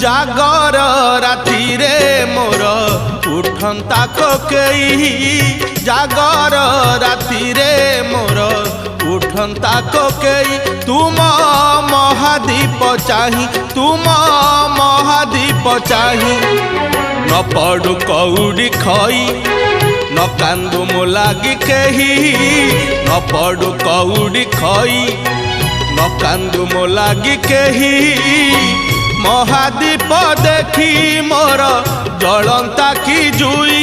जागर राति रे मोर उठंता कोकेई जागर राति रे मोर उठंता कोकेई तुम महादीप चाही तुम महादीप चाही न पड़ू कौड़ी खई न कांदू मो लागी केही न पड़ू कौड़ी खई न कांदू मो लागी केही महादीप देखी मोर जलंता की जुई।